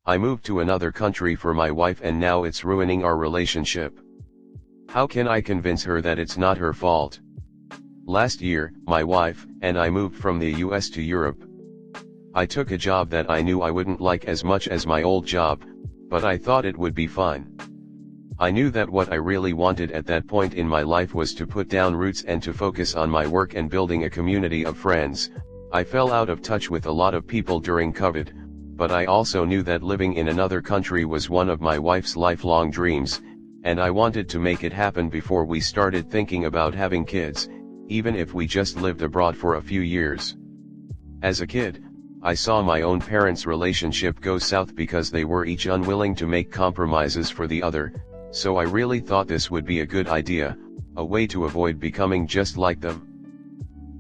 I moved to another country for my wife and now it's ruining our relationship. How can I convince her that it's not her fault? Last year, my wife and I moved from the US to Europe. I took a job that I knew I wouldn't like as much as my old job, but I thought it would be fine. I knew that what I really wanted at that point in my life was to put down roots and to focus on my work and building a community of friends. I fell out of touch with a lot of people during COVID, but I also knew that living in another country was one of my wife's lifelong dreams, and I wanted to make it happen before we started thinking about having kids, even if we just lived abroad for a few years. As a kid, I saw my own parents' relationship go south because they were each unwilling to make compromises for the other, so I really thought this would be a good idea, a way to avoid becoming just like them.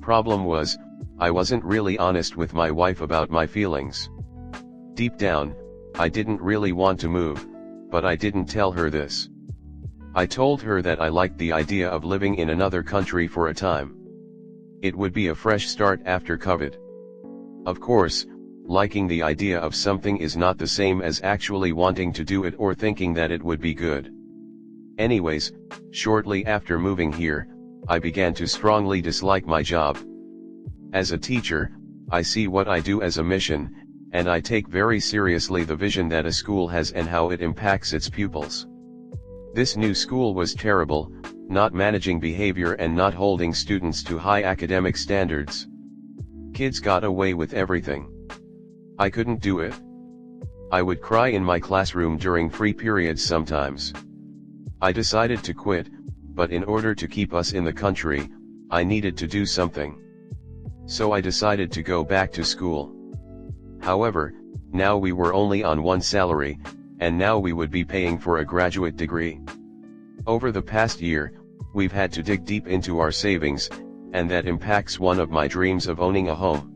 Problem was, I wasn't really honest with my wife about my feelings. Deep down, I didn't really want to move, but I didn't tell her this. I told her that I liked the idea of living in another country for a time. It would be a fresh start after COVID. Of course, liking the idea of something is not the same as actually wanting to do it or thinking that it would be good. Anyways, shortly after moving here, I began to strongly dislike my job. As a teacher, I see what I do as a mission, and I take very seriously the vision that a school has and how it impacts its pupils. This new school was terrible, not managing behavior and not holding students to high academic standards. Kids got away with everything. I couldn't do it. I would cry in my classroom during free periods sometimes. I decided to quit, but in order to keep us in the country, I needed to do something. So I decided to go back to school. However, now we were only on one salary, and now we would be paying for a graduate degree. Over the past year, we've had to dig deep into our savings, and that impacts one of my dreams of owning a home.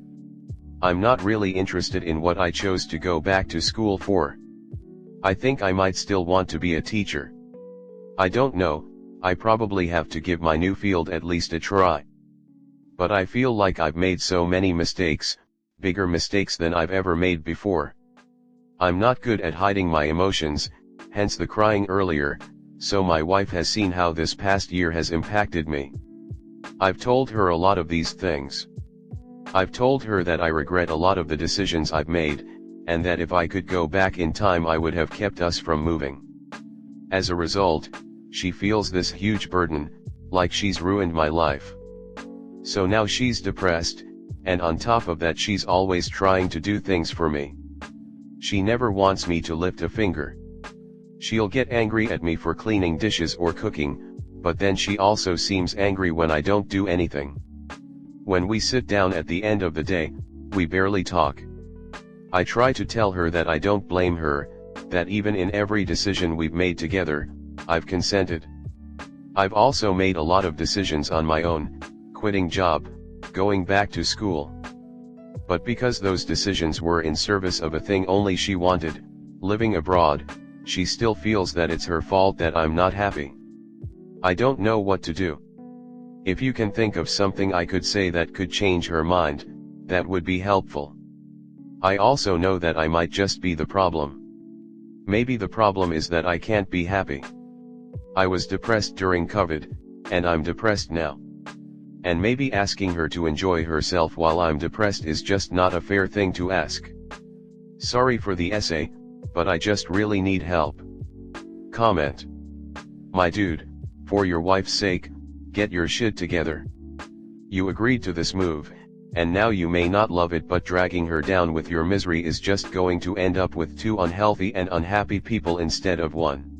I'm not really interested in what I chose to go back to school for. I think I might still want to be a teacher. I don't know, I probably have to give my new field at least a try. But I feel like I've made so many mistakes, bigger mistakes than I've ever made before. I'm not good at hiding my emotions, hence the crying earlier, so my wife has seen how this past year has impacted me. I've told her a lot of these things. I've told her that I regret a lot of the decisions I've made, and that if I could go back in time I would have kept us from moving. As a result, she feels this huge burden, like she's ruined my life. So now she's depressed, and on top of that she's always trying to do things for me. She never wants me to lift a finger. She'll get angry at me for cleaning dishes or cooking, but then she also seems angry when I don't do anything. When we sit down at the end of the day, we barely talk. I try to tell her that I don't blame her, that even in every decision we've made together, I've consented. I've also made a lot of decisions on my own, quitting job, going back to school. But because those decisions were in service of a thing only she wanted, living abroad, she still feels that it's her fault that I'm not happy. I don't know what to do. If you can think of something I could say that could change her mind, that would be helpful. I also know that I might just be the problem. Maybe the problem is that I can't be happy. I was depressed during COVID, and I'm depressed now. And maybe asking her to enjoy herself while I'm depressed is just not a fair thing to ask. Sorry for the essay, but I just really need help. Comment. My dude, for your wife's sake, get your shit together. You agreed to this move, and now you may not love it, but dragging her down with your misery is just going to end up with two unhealthy and unhappy people instead of one.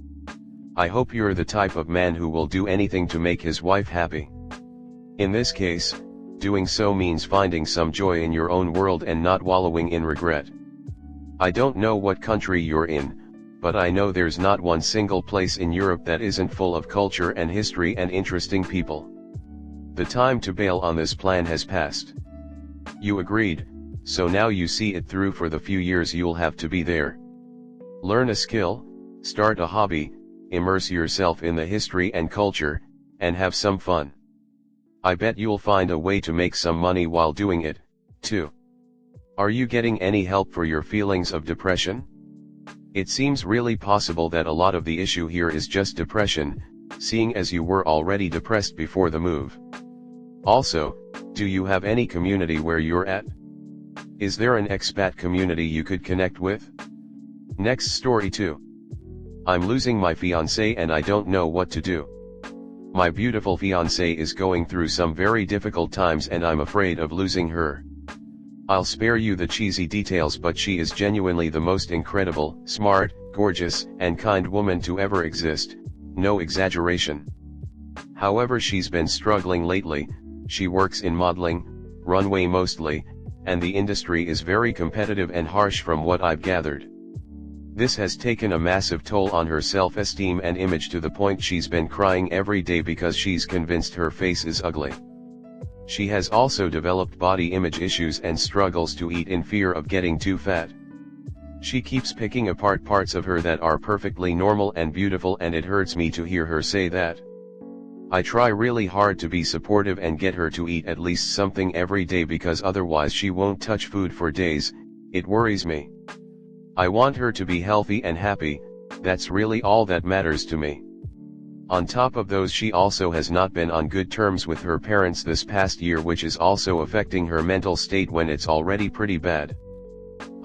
I hope you're the type of man who will do anything to make his wife happy. In this case, doing so means finding some joy in your own world and not wallowing in regret. I don't know what country you're in, but I know there's not one single place in Europe that isn't full of culture and history and interesting people. The time to bail on this plan has passed. You agreed, so now you see it through for the few years you'll have to be there. Learn a skill, start a hobby, immerse yourself in the history and culture, and have some fun. I bet you'll find a way to make some money while doing it, too. Are you getting any help for your feelings of depression? It seems really possible that a lot of the issue here is just depression, seeing as you were already depressed before the move. Also, do you have any community where you're at? Is there an expat community you could connect with? Next story 2. I'm losing my fiancé and I don't know what to do. My beautiful fiancé is going through some very difficult times and I'm afraid of losing her. I'll spare you the cheesy details, but she is genuinely the most incredible, smart, gorgeous, and kind woman to ever exist, no exaggeration. However, she's been struggling lately. She works in modeling, runway mostly, and the industry is very competitive and harsh from what I've gathered. This has taken a massive toll on her self-esteem and image to the point she's been crying every day because she's convinced her face is ugly. She has also developed body image issues and struggles to eat in fear of getting too fat. She keeps picking apart parts of her that are perfectly normal and beautiful, and it hurts me to hear her say that. I try really hard to be supportive and get her to eat at least something every day because otherwise she won't touch food for days. It worries me. I want her to be healthy and happy, that's really all that matters to me. On top of those, she also has not been on good terms with her parents this past year, which is also affecting her mental state when it's already pretty bad.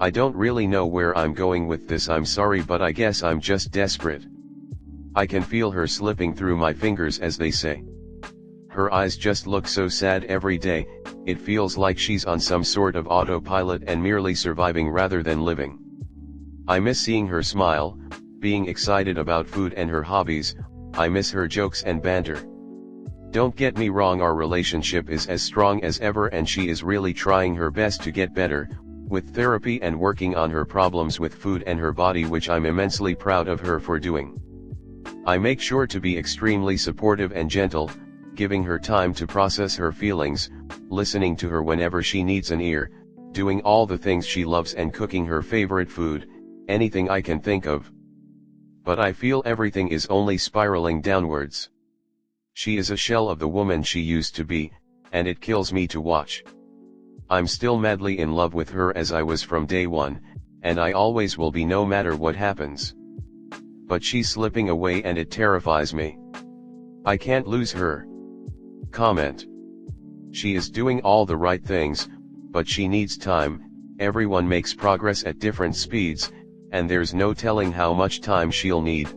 I don't really know where I'm going with this, I'm sorry, but I guess I'm just desperate. I can feel her slipping through my fingers, as they say. Her eyes just look so sad every day. It feels like she's on some sort of autopilot and merely surviving rather than living. I miss seeing her smile, being excited about food and her hobbies. I miss her jokes and banter. Don't get me wrong, our relationship is as strong as ever and she is really trying her best to get better, with therapy and working on her problems with food and her body, which I'm immensely proud of her for doing. I make sure to be extremely supportive and gentle, giving her time to process her feelings, listening to her whenever she needs an ear, doing all the things she loves and cooking her favorite food, anything I can think of. But I feel everything is only spiraling downwards. She is a shell of the woman she used to be, and it kills me to watch. I'm still madly in love with her as I was from day one, and I always will be no matter what happens. But she's slipping away and it terrifies me. I can't lose her. Comment. She is doing all the right things, but she needs time. Everyone makes progress at different speeds, and there's no telling how much time she'll need.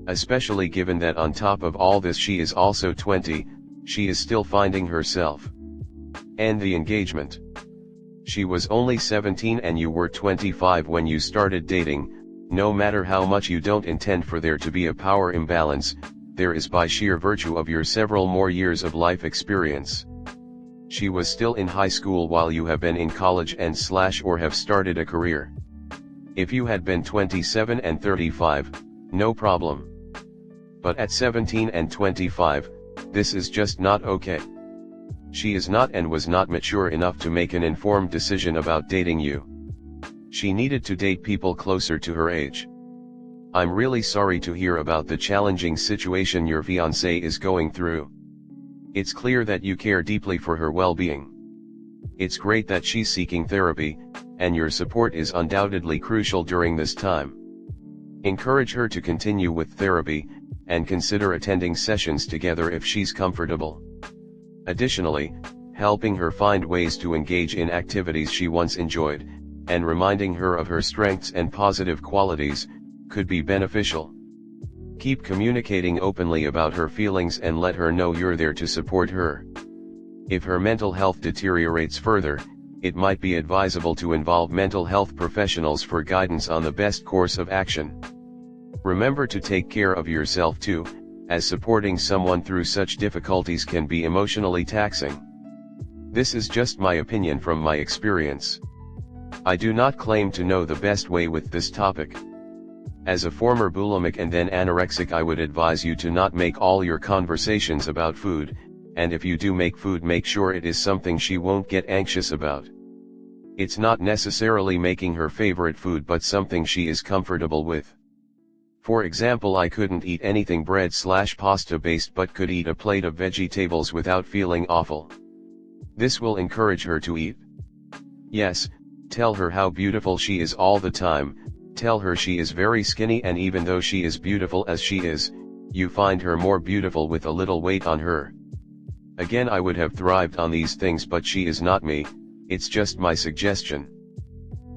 Especially given that on top of all this she is also 20, she is still finding herself. And the engagement. She was only 17 and you were 25 when you started dating. No matter how much you don't intend for there to be a power imbalance, there is by sheer virtue of your several more years of life experience. She was still in high school while you have been in college and or have started a career. If you had been 27 and 35, no problem. But at 17 and 25, this is just not okay. She is not and was not mature enough to make an informed decision about dating you. She needed to date people closer to her age. I'm really sorry to hear about the challenging situation your fiancé is going through. It's clear that you care deeply for her well-being. It's great that she's seeking therapy, and your support is undoubtedly crucial during this time. Encourage her to continue with therapy, and consider attending sessions together if she's comfortable. Additionally, helping her find ways to engage in activities she once enjoyed, and reminding her of her strengths and positive qualities, could be beneficial. Keep communicating openly about her feelings and let her know you're there to support her. If her mental health deteriorates further, it might be advisable to involve mental health professionals for guidance on the best course of action. Remember to take care of yourself too, as supporting someone through such difficulties can be emotionally taxing. This is just my opinion from my experience. I do not claim to know the best way with this topic. As a former bulimic and then anorexic, I would advise you to not make all your conversations about food, and if you do make food, make sure it is something she won't get anxious about. It's not necessarily making her favorite food, but something she is comfortable with. For example, I couldn't eat anything bread/pasta based but could eat a plate of vegetables without feeling awful. This will encourage her to eat. Yes, tell her how beautiful she is all the time, Tell her she is very skinny, and even though she is beautiful as she is, you find her more beautiful with a little weight on her. Again, I would have thrived on these things, but she is not me. It's just my suggestion.